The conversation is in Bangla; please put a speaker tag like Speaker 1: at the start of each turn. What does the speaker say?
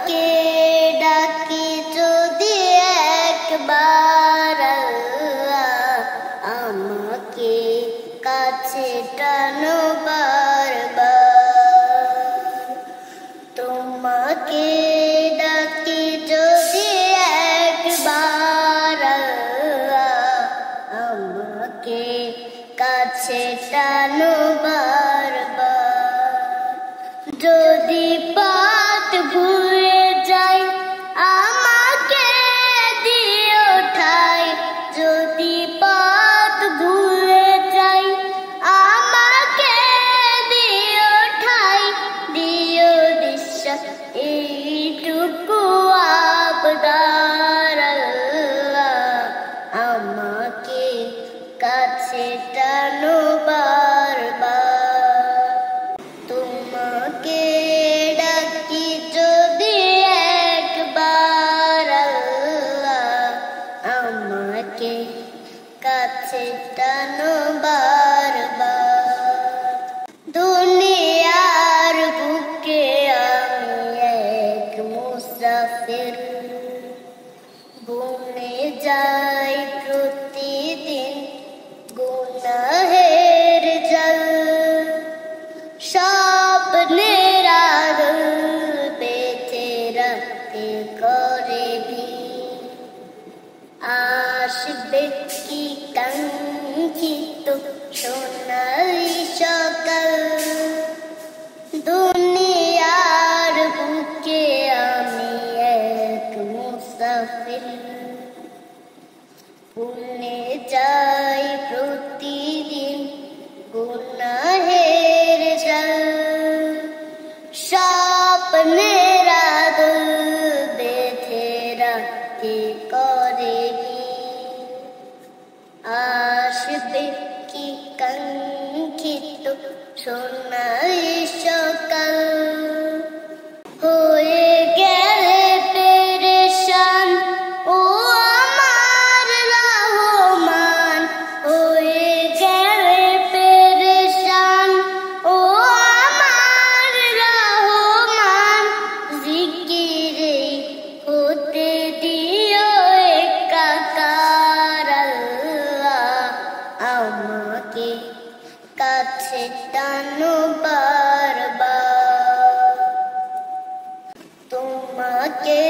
Speaker 1: তোমাকে ডাকি যদি একবার আল্লাহ, আমাকে কাছে টানো বারবার। তোমাকে ডাকি যদি একবার আল্লাহ, আমাকে কাছে টানো বারবার। যদি পথ ভুলে যাই আমাকে দিও ঠাই, যদি পথ ভুলে যাই আমাকে দিও ঠাই, দিও দিশা এইটুকু আবদার আল্লাহ, আমাকে কাছে টানো বারবার। তোমাকে ডাকি যদি একবার আল্লাহ, আমাকে কাছে টানো বারবার। দুনিয়ার বুকে আমি এক মুসাফির, বনে যাই প্রতিদিন গুনাহের জল। স্বপ্নের আদল বেঁধে রাখতে করে ভিড়, আসবে কি কাঙ্ক্ষিত সোনালি সকাল। দুনিয়ার বুকে আমি এক মুসাফির, বনে যাই প্রতিদিন গুনাহের জল। স্বপ্নের আদল বেঁধে রাখতে করে ভিড়, আসবে কি কাঙ্ক্ষিত সোনালি সকাল। হয়ে গেলে পেরেশান ও আমার রহমান, হয়ে গেলে পেরেশান ও আমার রহমান। জিকিরে হতে দিও একাকার আল্লাহ, আমাকে কাছে টানো বারবার। তোমাকে